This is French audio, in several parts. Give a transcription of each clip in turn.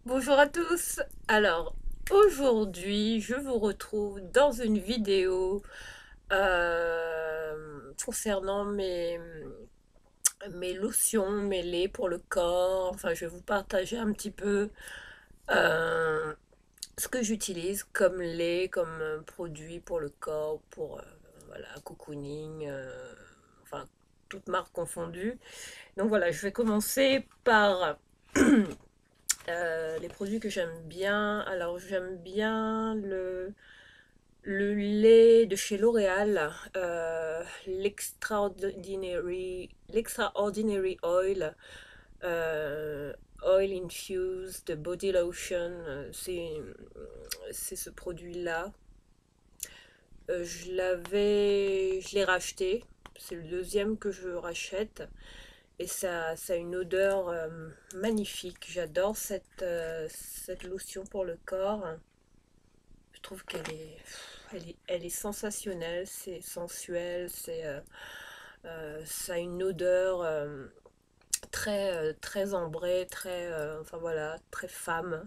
Bonjour à tous. Alors, aujourd'hui, je vous retrouve dans une vidéo concernant mes lotions, mes laits pour le corps. Enfin, je vais vous partager un petit peu euh, ce que j'utilise comme lait, comme produit pour le corps, pour voilà, cocooning, enfin, toutes marques confondues. Donc voilà, je vais commencer par les produits que j'aime bien. Alors, j'aime bien le lait de chez L'Oréal, l'Extraordinary Oil, euh, Oil Infused Body Lotion. C'est ce produit-là. Je l'ai racheté. C'est le deuxième que je rachète. Et ça a une odeur magnifique. J'adore cette lotion pour le corps. Je trouve elle est sensationnelle, c'est sensuel, ça a une odeur très ambrée, enfin voilà, très femme.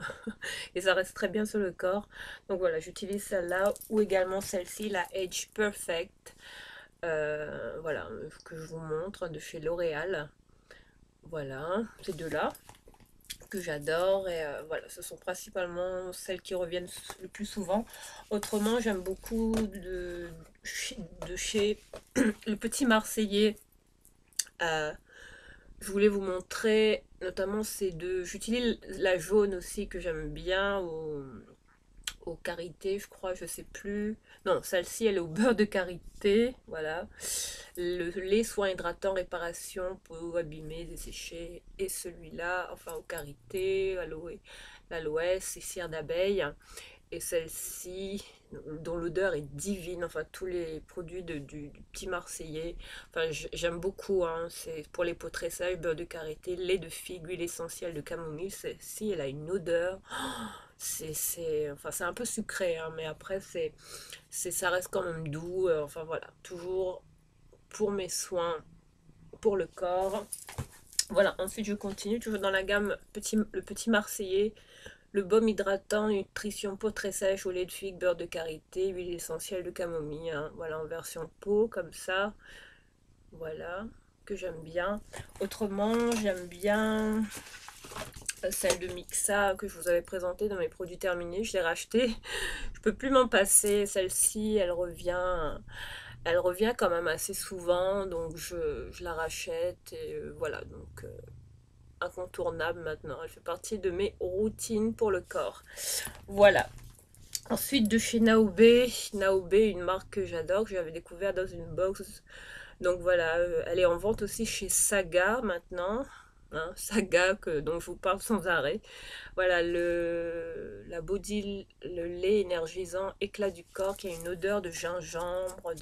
Et ça reste très bien sur le corps. Donc voilà, j'utilise celle-là ou également celle-ci, la Age Perfect. Voilà, que je vous montre de chez L'Oréal. Voilà, ces deux-là que j'adore et voilà, ce sont principalement celles qui reviennent le plus souvent. Autrement, j'aime beaucoup de chez le Petit Marseillais. Euh, je voulais vous montrer notamment ces deux. J'utilise la jaune aussi que j'aime bien au karité, je crois, je sais plus. Non, celle-ci, elle est au beurre de karité, voilà. Le lait soin hydratant réparation peau abîmée, desséchée. Et celui-là, enfin au karité, l'aloès et cire d'abeille. Et celle-ci, dont l'odeur est divine, enfin tous les produits du petit Marseillais, enfin j'aime beaucoup, hein. C'est pour les peaux tressées, beurre de karité, lait de figue, huile essentielle de camomille. Celle-ci, elle a une odeur, enfin c'est un peu sucré, hein, mais après ça reste quand même doux, enfin voilà, toujours pour mes soins, pour le corps. Voilà, ensuite je continue, toujours dans la gamme le petit Marseillais, le baume hydratant, nutrition peau très sèche au lait de figue, beurre de karité, huile essentielle de camomille, hein. Voilà, en version peau, comme ça. Voilà, que j'aime bien. Autrement, j'aime bien celle de Mixa que je vous avais présentée dans mes produits terminés. Je l'ai rachetée. Je peux plus m'en passer. Celle-ci, elle revient quand même assez souvent, donc je la rachète. Et voilà, donc incontournable maintenant. Elle fait partie de mes routines pour le corps. Voilà. Ensuite, de chez Naobe, une marque que j'adore, que j'avais découvert dans une box. Donc voilà, elle est en vente aussi chez Saga maintenant. Hein, Saga, dont je vous parle sans arrêt. Voilà, le lait énergisant éclat du corps qui a une odeur de gingembre.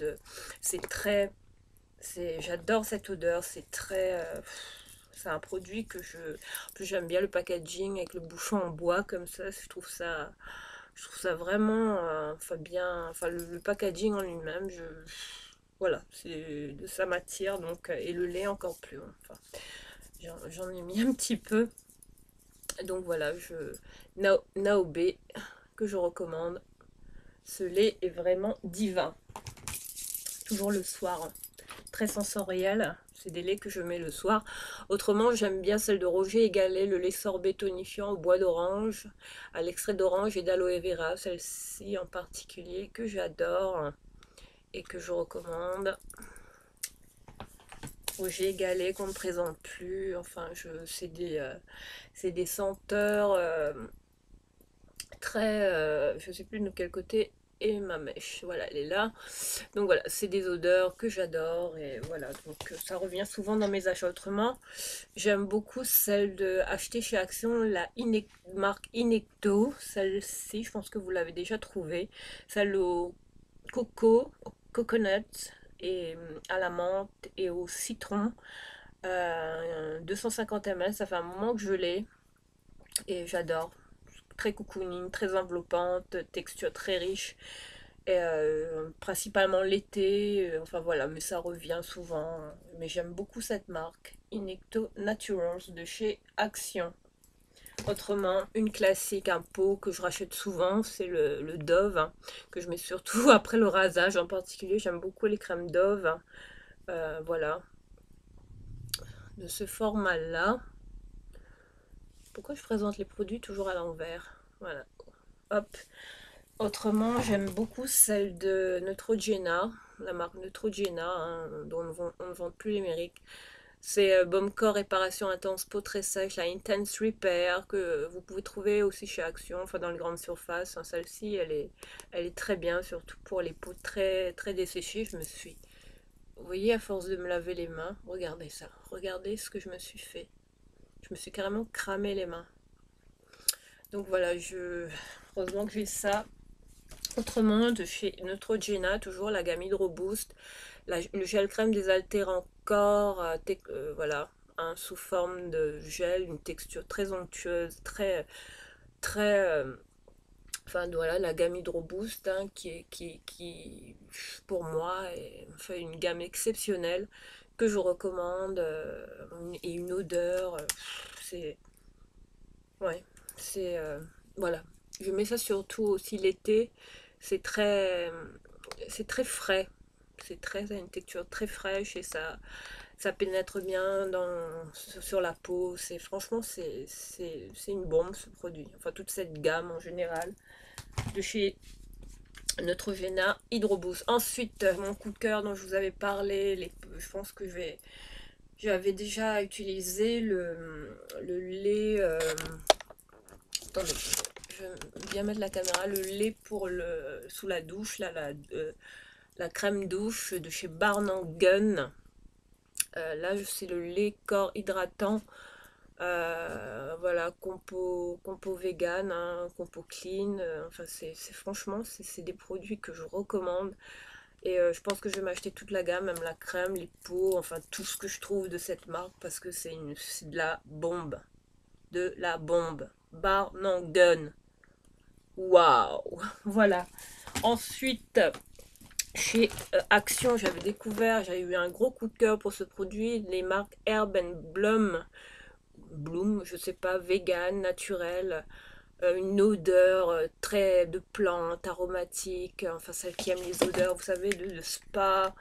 C'est très. J'adore cette odeur. C'est un produit en plus, j'aime bien le packaging avec le bouchon en bois comme ça. Je trouve ça vraiment, enfin bien, enfin le packaging en lui-même, voilà, ça m'attire donc et le lait encore plus, hein. Enfin, j'en ai mis un petit peu, donc voilà, Naobe que je recommande. Ce lait est vraiment divin, toujours le soir, hein. Très sensoriel. C'est des laits que je mets le soir. Autrement, j'aime bien celle de Roger Égalé, le lait sorbet tonifiant au bois d'orange, à l'extrait d'orange et d'aloe vera. Celle-ci en particulier que j'adore et que je recommande. Roger Égalé qu'on ne présente plus. Enfin, c'est des senteurs très. Je ne sais plus de quel côté est ma mèche. Voilà, elle est là. Donc voilà, c'est des odeurs que j'adore et voilà, donc ça revient souvent dans mes achats. Autrement, j'aime beaucoup celle de acheter chez Action, marque Inecto. Celle-ci, je pense que vous l'avez déjà trouvée. Celle au au coconut et à la menthe et au citron. 250 ml, ça fait un moment que je l'ai et j'adore. Très cocooning, très enveloppante, texture très riche. Et, principalement l'été, enfin voilà, mais ça revient souvent. Mais j'aime beaucoup cette marque, Inecto Naturals de chez Action. Autrement, une classique, un pot que je rachète souvent, c'est le Dove, hein, que je mets surtout après le rasage en particulier. J'aime beaucoup les crèmes Dove, hein. Voilà, de ce format-là. Pourquoi je présente les produits toujours à l'envers? Voilà, hop. Autrement, j'aime beaucoup celle de Neutrogena, la marque Neutrogena, hein, dont on ne vend plus l'Amérique. C'est Baume Corps Réparation Intense Peau très sèche, la Intense Repair, que vous pouvez trouver aussi chez Action, enfin dans les grandes surfaces, hein. Celle-ci, elle est très bien, surtout pour les peaux très, très desséchées. Vous voyez, à force de me laver les mains, regardez ça, regardez ce que je me suis fait. Je me suis carrément cramé les mains. Donc voilà, heureusement que j'ai ça. Autrement, de chez Neutrogena, toujours la gamme Hydro Boost, le gel crème désaltérant corps, voilà, hein, sous forme de gel, une texture très onctueuse, très, très, enfin voilà, la gamme Hydro Boost, hein, qui, pour moi, fait une gamme exceptionnelle que je recommande, et une odeur, c'est, ouais, c'est, voilà, je mets ça surtout aussi l'été, c'est très, c'est très frais. Ça a une texture très fraîche et ça pénètre bien sur la peau. Franchement, c'est une bombe ce produit. Enfin, toute cette gamme en général de chez Neutrogena Hydro Boost. Ensuite, mon coup de cœur dont je vous avais parlé, je pense que j'avais déjà utilisé le lait. Attendez, je vais bien mettre la caméra. Le lait pour sous la douche, là, la crème douche de chez Barn Gun. Là, c'est le lait corps hydratant. Voilà, compo vegan, hein, compo clean. Enfin, franchement, c'est des produits que je recommande. Et je pense que je vais m'acheter toute la gamme, même la crème, les pots, enfin tout ce que je trouve de cette marque parce que c'est de la bombe. De la bombe. Barn Gun. Waouh! Voilà. Ensuite, chez Action, j'avais eu un gros coup de cœur pour ce produit, les marques Herb and Bloom, je sais pas, vegan, naturel, une odeur très de plantes aromatiques, enfin celle qui aime les odeurs, vous savez, de spa.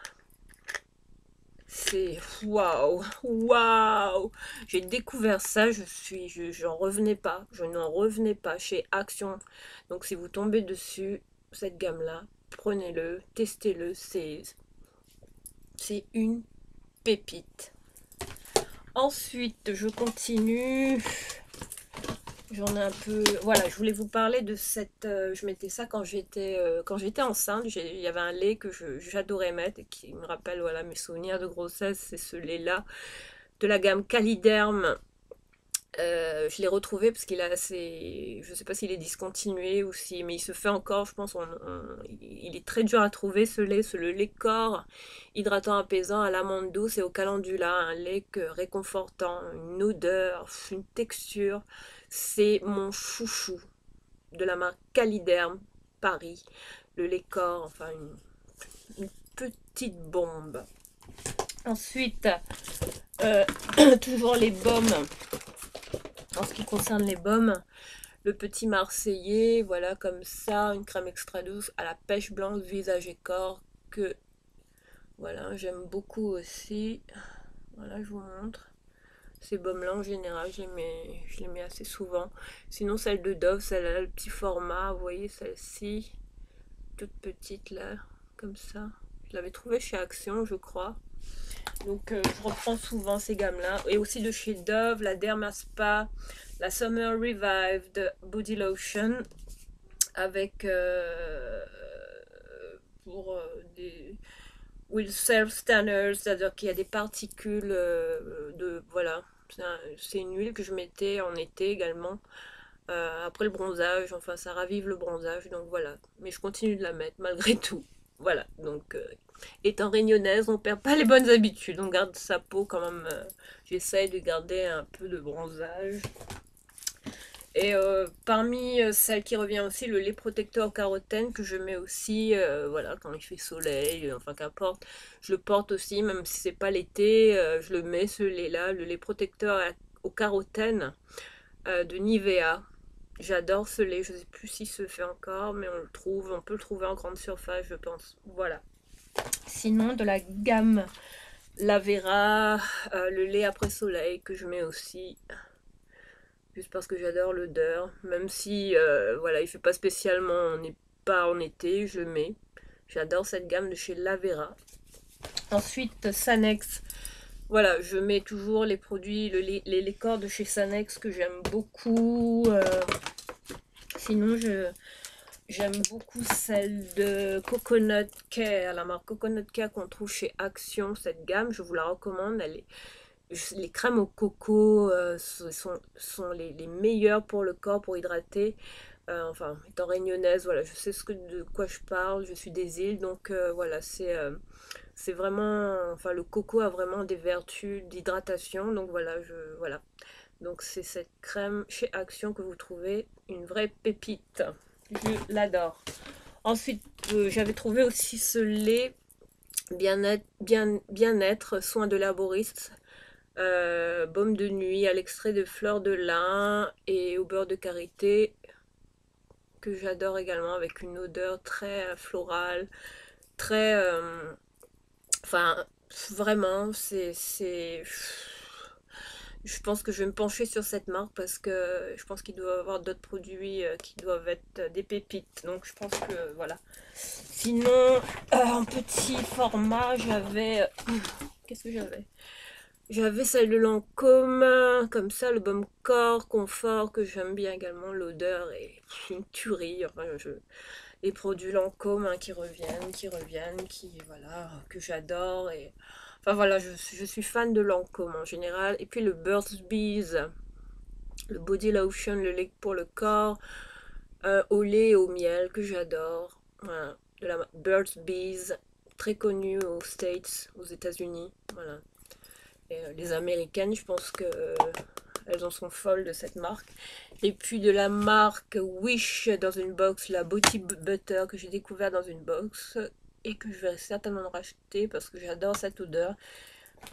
C'est waouh, waouh! J'ai découvert ça, j'en revenais pas, je n'en revenais pas chez Action. Donc si vous tombez dessus, cette gamme-là, prenez-le, testez-le, c'est une pépite. Ensuite, je continue. J'en ai un peu. Voilà, je voulais vous parler de cette. Je mettais ça quand j'étais enceinte. Il y avait un lait que j'adorais mettre et qui me rappelle voilà mes souvenirs de grossesse. C'est ce lait-là de la gamme Caliderm. Je l'ai retrouvé parce qu'il a assez. Je sais pas s'il est discontinué ou si, mais il se fait encore. Je pense il est très dur à trouver ce lait, le lait corps hydratant apaisant à l'amande douce et au calendula, un lait réconfortant, une odeur, une texture. C'est mon chouchou de la marque Caliderm Paris, le lait corps, enfin une petite bombe. Ensuite, euh, toujours les baumes. En ce qui concerne les baumes, le petit Marseillais, voilà comme ça, une crème extra douce à la pêche blanche, visage et corps, que voilà, j'aime beaucoup aussi. Voilà, je vous montre. Ces baumes-là, en général, je les mets assez souvent. Sinon, celle de Dove, celle-là, le petit format, vous voyez, celle-ci, toute petite là, comme ça. Je l'avais trouvée chez Action, je crois. Donc je reprends souvent ces gammes-là. Et aussi de chez Dove, la Derma Spa, la Summer Revived Body Lotion avec pour des will self tanners, c'est-à-dire qu'il y a des particules de voilà. C'est une huile que je mettais en été également. Après le bronzage, enfin ça ravive le bronzage, donc voilà. Mais je continue de la mettre malgré tout. Voilà, donc étant réunionnaise, on perd pas les bonnes habitudes, on garde sa peau quand même. J'essaye de garder un peu de bronzage. Et parmi celles qui revient aussi, le lait protecteur carotène que je mets aussi, voilà, quand il fait soleil, enfin qu'importe, je le porte aussi, même si c'est pas l'été, je le mets ce lait-là, le lait protecteur au carotène. de Nivea. J'adore ce lait, je sais plus s'il se fait encore, mais on peut le trouver en grande surface, je pense. Voilà. Sinon, de la gamme Lavera, le lait après soleil que je mets aussi, juste parce que j'adore l'odeur, même si voilà, il fait pas spécialement, on n'est pas en été, je mets. J'adore cette gamme de chez Lavera. Ensuite, Sanex. Voilà, je mets toujours les produits, les corps de chez Sanex que j'aime beaucoup. Sinon, j'aime beaucoup celle de Coconut Care, la marque Coconut Care qu'on trouve chez Action. Cette gamme, je vous la recommande. Les crèmes au coco sont les meilleures pour le corps, pour hydrater. Enfin, étant réunionnaise, voilà, je sais de quoi je parle. Je suis des îles, donc voilà, c'est vraiment, enfin, le coco a vraiment des vertus d'hydratation. Donc voilà. Donc c'est cette crème chez Action que vous trouvez, une vraie pépite. Je l'adore. Ensuite, j'avais trouvé aussi ce lait bien-être, soin de l'arboriste, baume de nuit à l'extrait de fleurs de lin et au beurre de karité, que j'adore également, avec une odeur très florale, très... enfin, vraiment, je pense que je vais me pencher sur cette marque parce que je pense qu'il doit y avoir d'autres produits qui doivent être des pépites. Donc je pense que voilà. Sinon, en petit format, j'avais... qu'est-ce que j'avais? J'avais celle de Lancôme, comme ça, le baume corps, confort, que j'aime bien également. L'odeur est une tuerie. Enfin, les produits Lancôme hein, voilà, que j'adore. Et enfin voilà, je suis fan de Lancôme en général. Et puis le Burt's Bees, le body lotion, le lait pour le corps, au lait et au miel, que j'adore. Voilà, de la Burt's Bees, très connue aux States, aux États-Unis. Voilà. Et, les Américaines, je pense que elles en sont folles de cette marque. Et puis de la marque Wish dans une box, la Body Butter que j'ai découvert dans une box et que je vais certainement racheter parce que j'adore cette odeur.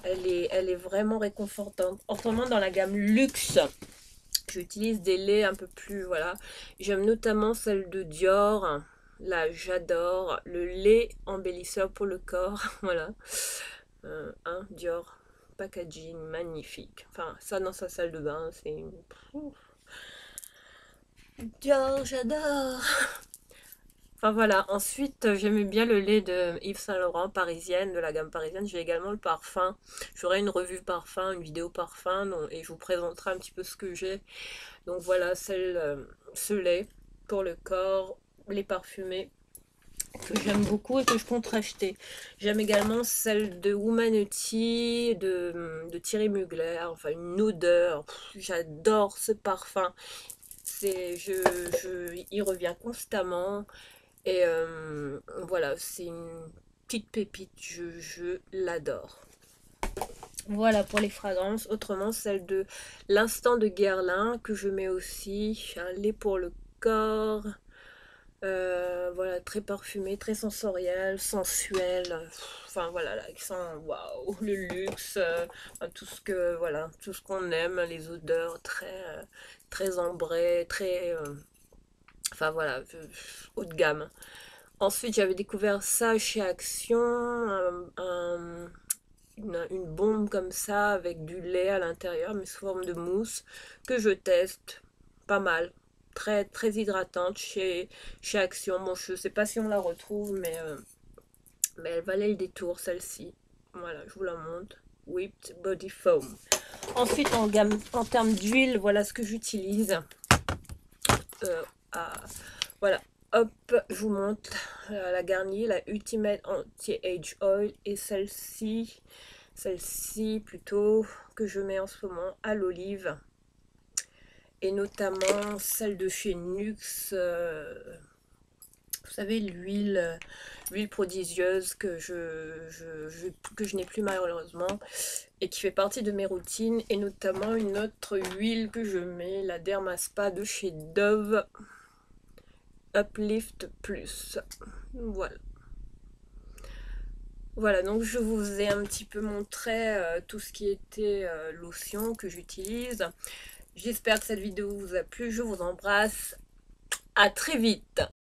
Elle est vraiment réconfortante. Autrement, dans la gamme luxe, j'utilise des laits un peu plus, voilà. J'aime notamment celle de Dior. Là, j'adore le lait embellisseur pour le corps. Voilà. Dior. Packaging magnifique. Enfin, ça dans sa salle de bain, c'est... Dior, j'adore. Enfin voilà, ensuite j'aimais bien le lait de Yves Saint Laurent parisienne, de la gamme parisienne. J'ai également le parfum. J'aurai une revue parfum, une vidéo parfum et je vous présenterai un petit peu ce que j'ai. Donc voilà, ce lait pour le corps, les parfumés que j'aime beaucoup et que je compte racheter. J'aime également celle de Womanity, de Thierry Mugler, enfin une odeur. J'adore ce parfum. Il revient constamment. Et voilà, c'est une petite pépite, je l'adore. Voilà pour les fragrances. Autrement, celle de l'instant de Guerlain que je mets aussi. Un lait pour le corps. Voilà, très parfumé, très sensoriel, sensuel. Enfin voilà, là, qui sent waouh, le luxe, enfin, tout ce qu'on aime, les odeurs très ambrées, enfin voilà, haut de gamme. Ensuite, j'avais découvert ça chez Action, une bombe comme ça avec du lait à l'intérieur, mais sous forme de mousse, que je teste. Pas mal. Très hydratante chez Action. Bon, je sais pas si on la retrouve, mais elle valait le détour, celle-ci. Voilà, je vous la montre. Whipped Body Foam. Ensuite, en termes d'huile, voilà ce que j'utilise. Euh, voilà, hop, je vous montre la Garnier, la Ultimate Anti-Age Oil et celle-ci plutôt que je mets en ce moment à l'olive et notamment celle de chez Nuxe, vous savez l'huile prodigieuse que je n'ai plus malheureusement et qui fait partie de mes routines, et notamment une autre huile que je mets, la Dermaspa de chez Dove Uplift Plus. Voilà. Voilà, donc je vous ai un petit peu montré tout ce qui était lotion que j'utilise. J'espère que cette vidéo vous a plu. Je vous embrasse. À très vite.